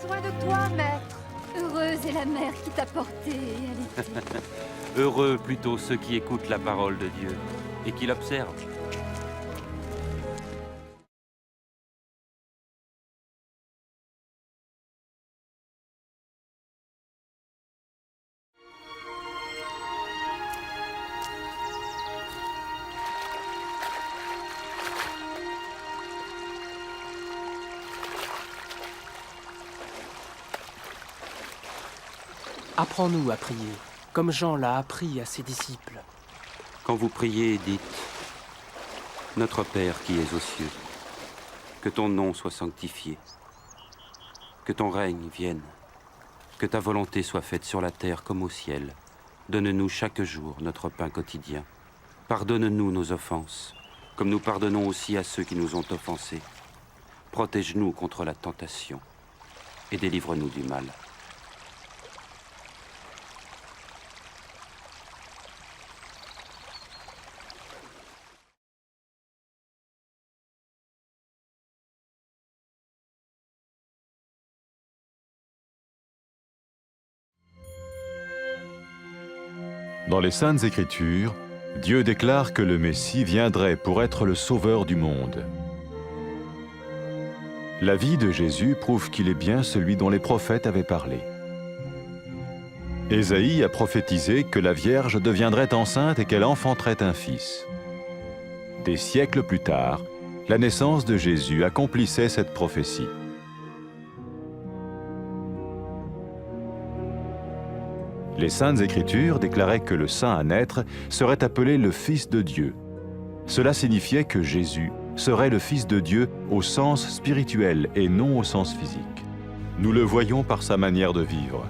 besoin de toi, maître. Heureuse est la mère qui t'a porté et allaitée. Heureux plutôt ceux qui écoutent la parole de Dieu et qui l'observent. Apprends-nous à prier, comme Jean l'a appris à ses disciples. Quand vous priez, dites « Notre Père qui es aux cieux, que ton nom soit sanctifié, que ton règne vienne, que ta volonté soit faite sur la terre comme au ciel. Donne-nous chaque jour notre pain quotidien. Pardonne-nous nos offenses, comme nous pardonnons aussi à ceux qui nous ont offensés. Protège-nous contre la tentation et délivre-nous du mal. » Dans les Saintes Écritures, Dieu déclare que le Messie viendrait pour être le sauveur du monde. La vie de Jésus prouve qu'il est bien celui dont les prophètes avaient parlé. Ésaïe a prophétisé que la Vierge deviendrait enceinte et qu'elle enfanterait un fils. Des siècles plus tard, la naissance de Jésus accomplissait cette prophétie. Les Saintes Écritures déclaraient que le saint à naître serait appelé le Fils de Dieu. Cela signifiait que Jésus serait le Fils de Dieu au sens spirituel et non au sens physique. Nous le voyons par sa manière de vivre.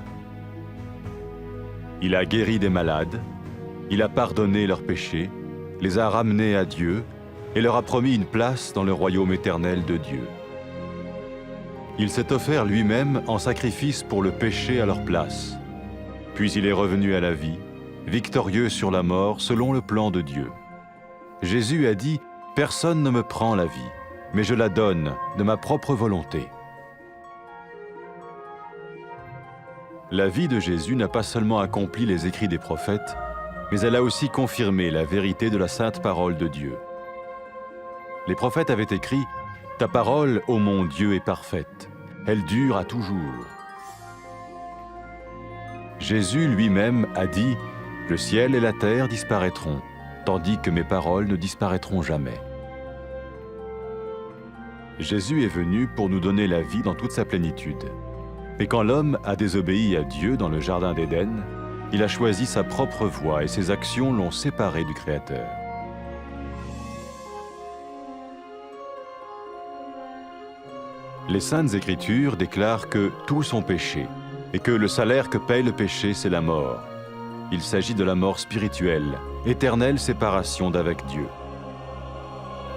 Il a guéri des malades, il a pardonné leurs péchés, les a ramenés à Dieu et leur a promis une place dans le royaume éternel de Dieu. Il s'est offert lui-même en sacrifice pour le péché à leur place. Puis il est revenu à la vie, victorieux sur la mort selon le plan de Dieu. Jésus a dit « Personne ne me prend la vie, mais je la donne de ma propre volonté. » La vie de Jésus n'a pas seulement accompli les écrits des prophètes, mais elle a aussi confirmé la vérité de la sainte parole de Dieu. Les prophètes avaient écrit « Ta parole, ô mon Dieu, est parfaite, elle dure à toujours. » Jésus lui-même a dit « Le ciel et la terre disparaîtront, tandis que mes paroles ne disparaîtront jamais. » Jésus est venu pour nous donner la vie dans toute sa plénitude. Et quand l'homme a désobéi à Dieu dans le jardin d'Éden, il a choisi sa propre voie et ses actions l'ont séparé du Créateur. Les Saintes Écritures déclarent que tous ont péché et que le salaire que paye le péché, c'est la mort. Il s'agit de la mort spirituelle, éternelle séparation d'avec Dieu.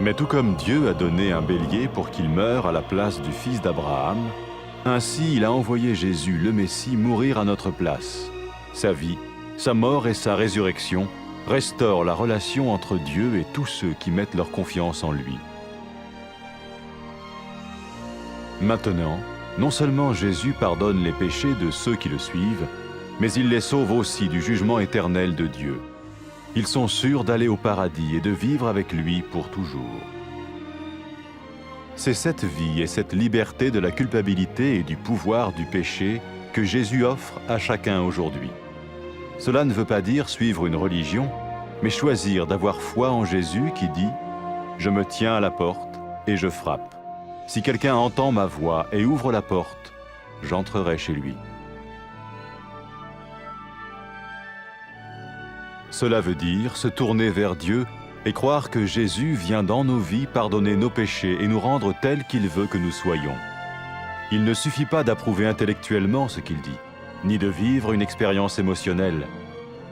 Mais tout comme Dieu a donné un bélier pour qu'il meure à la place du fils d'Abraham, ainsi il a envoyé Jésus, le Messie, mourir à notre place. Sa vie, sa mort et sa résurrection restaurent la relation entre Dieu et tous ceux qui mettent leur confiance en lui. Maintenant, non seulement Jésus pardonne les péchés de ceux qui le suivent, mais il les sauve aussi du jugement éternel de Dieu. Ils sont sûrs d'aller au paradis et de vivre avec lui pour toujours. C'est cette vie et cette liberté de la culpabilité et du pouvoir du péché que Jésus offre à chacun aujourd'hui. Cela ne veut pas dire suivre une religion, mais choisir d'avoir foi en Jésus qui dit « Je me tiens à la porte et je frappe. Si quelqu'un entend ma voix et ouvre la porte, j'entrerai chez lui. » Cela veut dire se tourner vers Dieu et croire que Jésus vient dans nos vies pardonner nos péchés et nous rendre tels qu'il veut que nous soyons. Il ne suffit pas d'approuver intellectuellement ce qu'il dit, ni de vivre une expérience émotionnelle.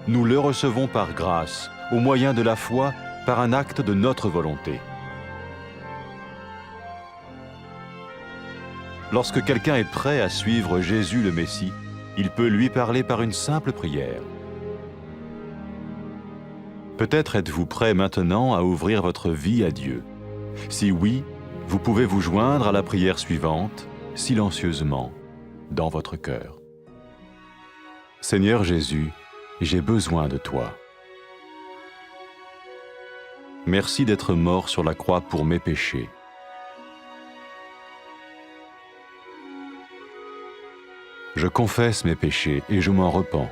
Nous le recevons par grâce, au moyen de la foi, par un acte de notre volonté. Lorsque quelqu'un est prêt à suivre Jésus le Messie, il peut lui parler par une simple prière. Peut-être êtes-vous prêt maintenant à ouvrir votre vie à Dieu. Si oui, vous pouvez vous joindre à la prière suivante, silencieusement. dans votre cœur. Seigneur Jésus, j'ai besoin de toi. Merci d'être mort sur la croix pour mes péchés. Je confesse mes péchés et je m'en repens.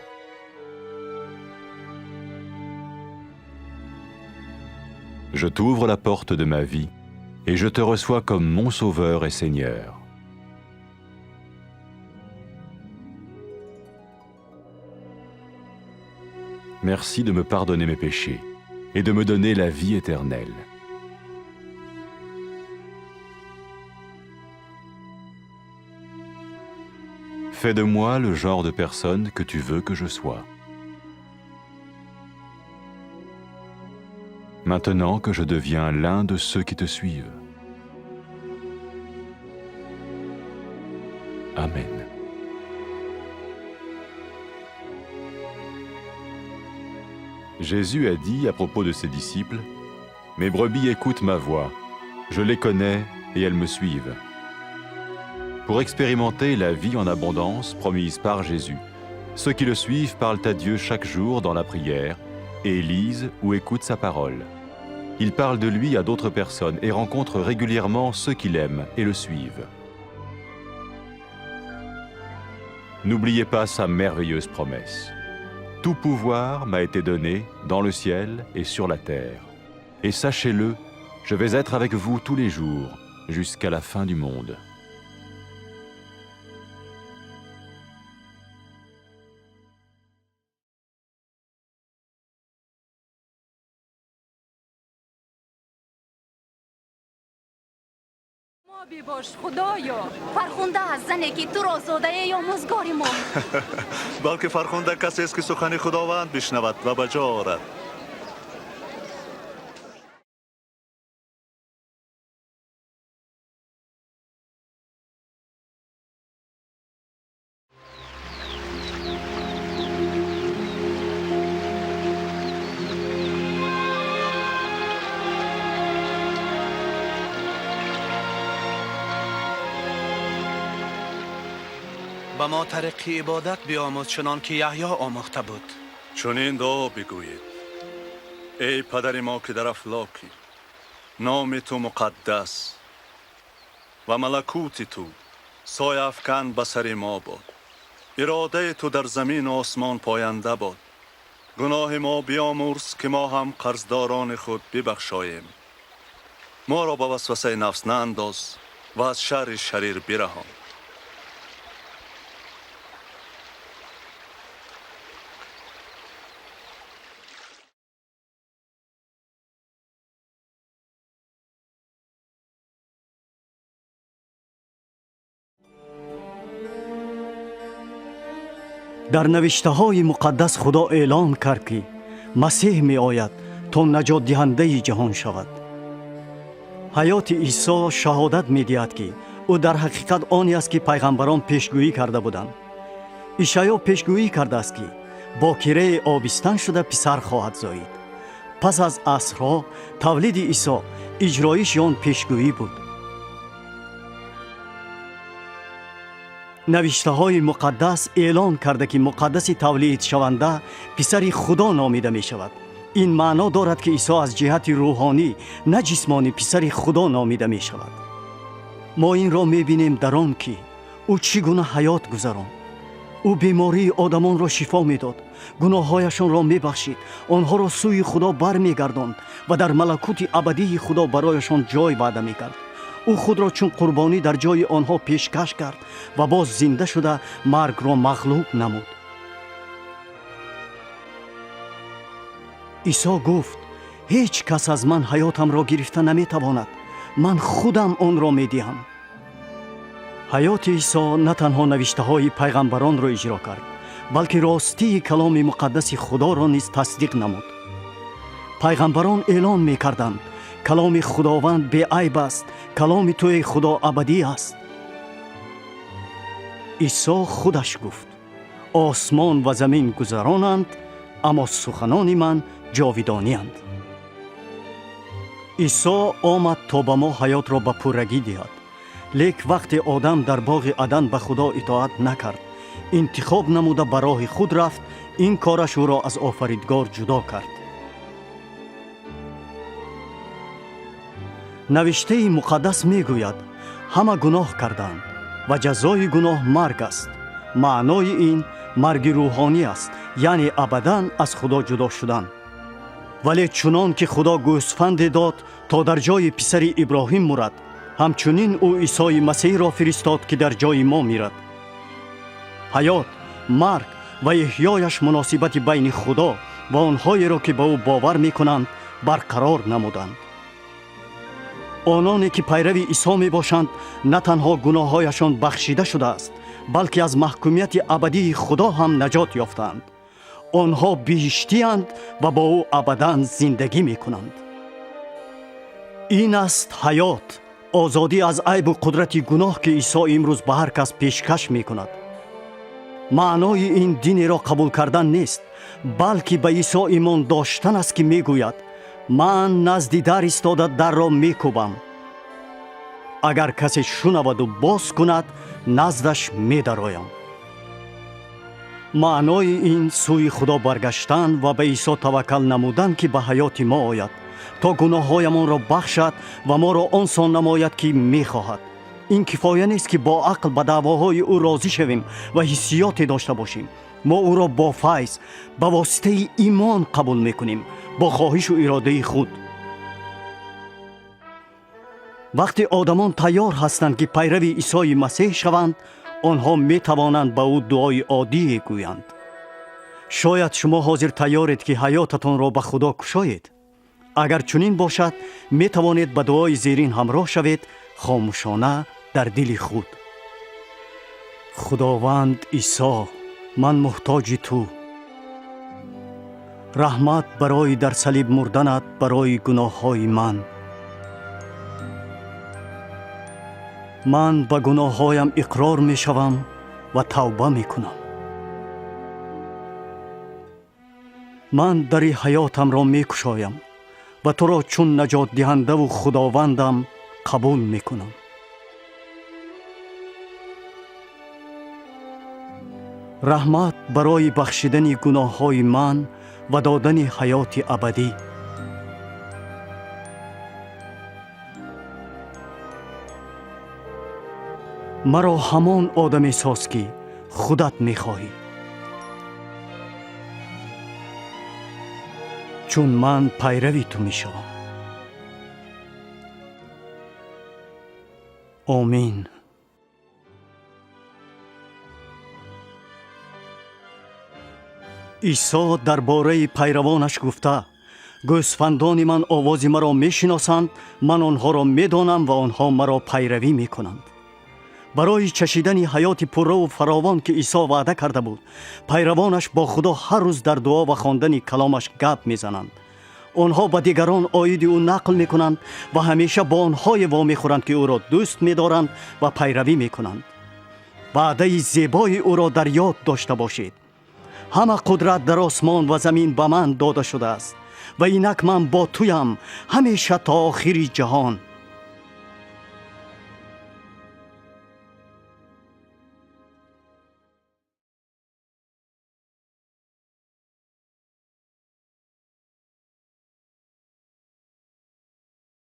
Je t'ouvre la porte de ma vie et je te reçois comme mon Sauveur et Seigneur. Merci de me pardonner mes péchés et de me donner la vie éternelle. Fais de moi le genre de personne que tu veux que je sois. Maintenant que je deviens l'un de ceux qui te suivent. Amen. Jésus a dit à propos de ses disciples, « Mes brebis écoutent ma voix, je les connais et elles me suivent. » Pour expérimenter la vie en abondance promise par Jésus, ceux qui le suivent parlent à Dieu chaque jour dans la prière et lisent ou écoutent sa parole. Ils parlent de lui à d'autres personnes et rencontrent régulièrement ceux qui l'aiment et le suivent. N'oubliez pas sa merveilleuse promesse. Tout pouvoir m'a été donné dans le ciel et sur la terre. Et sachez-le, je vais être avec vous tous les jours, jusqu'à la fin du monde. بیباش خدایا فرخنده از زنی که تو را زاده ای آموزگار ما بلکه فرخنده کسی است که سخن خداوند بشنود و به جا آورد. به ما طریق عبادت بیاموز چنان که یحیی آموخته بود. چنین دعا بگویید: ای پدر ما که در افلاکی، نام تو مقدس و ملکوت تو سایه افکن به سر ما باد. اراده تو در زمین و آسمان پاینده باد. گناه ما بیامرز که ما هم قرضداران خود ببخشاییم. ما را به وسوسه نفس نانداز و از شر شریر برهان. در نوشته‌های مقدس خدا اعلام کرد که مسیح می آید تا نجات دهنده جهان شود. حیات عیسی شهادت می دهد که او در حقیقت آنی است که پیغمبران پیشگویی کرده بودند. اشعیا پیشگویی کرده است که باکره آبستن شده پسر خواهد زایید. پس از عصرها تولید عیسی اجرایش آن پیشگویی بود. نوشته های مقدس اعلان کرده که مقدس تولید شونده پسر خدا نامیده می شود. این معنا دارد که عیسی از جهت روحانی نه جسمانی پسر خدا نامیده می شود. ما این را می بینیم در آن که او چگونه حیات گذراند. او بیماری آدمان را شفا می داد، گناههایشان را می بخشید، آنها را سوی خدا بر می گرداند و در ملکوت ابدی خدا برایشان جای وعده می کرد. او خود را چون قربانی در جای آنها پیشکش کرد و باز زنده شده مرگ را مغلوب نمود. عیسی گفت: هیچ کس از من حیاتم را گرفته نمی تواند، من خودم آن را می دهم. حیات عیسی نه تنها نوشته های پیغمبران را اجرا کرد، بلکه راستی کلام مقدس خدا را نیز تصدیق نمود. پیغمبران اعلان می کردند کلام خداوند بی عیب است، کلام توی خدا ابدی است. عیسی خودش گفت: آسمان و زمین گذرانند اما سخنان من جاودانی اند. عیسی آمد تا به ما حیات را به پرگی دهد. لیک وقتی آدم در باغ عدن به خدا اطاعت نکرد، انتخاب نموده به راه خود رفت، این کارش او را از آفریدگار جدا کرد. نوشته مقدس می گوید همه گناه کردند و جزای گناه مرگ است. معنای این مرگ روحانی است، یعنی ابداً از خدا جدا شدن. ولی چنان که خدا گوسفند داد تا در جای پسر ابراهیم مرد، همچنین او عیسی مسیح را فرستاد که در جای ما میرد. حیات، مرگ و احیایش مناسبت بین خدا و آنهایی را که به او باور میکنند برقرار نمودند. آنانی که پیرو عیسی می باشند نه تنها گناههایشان بخشیده شده است، بلکه از محکومیت ابدی خدا هم نجات یافتند. آنها بهشتی اند و با او ابدا زندگی می کنند. این است حیات، آزادی از عیب و قدرت گناه که عیسی امروز به هر کس پیشکش می کند. معنای این دین را قبول کردن نیست، بلکه به عیسی ایمان داشتن است که می گوید من نزد در ایستاده در را می کوبم. اگر کسی شنود و باز کند نزدش می درایم. معنای این سوی خدا برگشتن و به عیسی توکل نمودن که به حیات ما آید تا گناههایمان را بخشد و ما را آنسان نماید که می خواهد. این کفایه نیست که با عقل به دعواهای او راضی شویم و حسیاتی داشته باشیم. ما او را با فیض به واسطه ایمان قبول می کنیم، با خواهش و اراده خود. وقتی آدمان تیار هستند که پیرو عیسی مسیح شوند، آنها می توانند به او دعای عادی گویند. شاید شما حاضر تیارید که حیاتتان را به خدا کشایید. اگر چنین باشد می توانید به دعای زیرین همراه شوید، خاموشانه در دل خود. خداوند عیسی، من محتاج تو. رحمت برای در صلیب مردنت برای گناههای من. من به گناههایم اقرار می شوم و توبه می کنم. من در حیاتم را می کشایم و تو را چون نجات دهنده و خداوندم قبول می کنم. رحمت برای بخشیدن گناههای من و دادن حیات ابدی. مرا همان آدمی ساز که خودت می‌خواهی، چون من پیروی تو می‌شوم. آمین. عیسی درباره پیروانش گفته گوسفندان من آواز مرا میشناسند، من آنها را میدانم و آنها مرا پیروی میکنند. برای چشیدن حیات پررو و فراوان که عیسی وعده کرده بود، پیروانش با خدا هر روز در دعا و خواندن کلامش گپ میزنند. آنها به دیگران آیید او نقل میکنند و همیشه با آنهای وامی خورند که او را دوست میدارند و پیروی میکنند. وعده زیبای او را در یاد داشته باشید. همه قدرت در آسمان و زمین به من داده شده است و اینک من با تویم همیشه تا آخر جهان.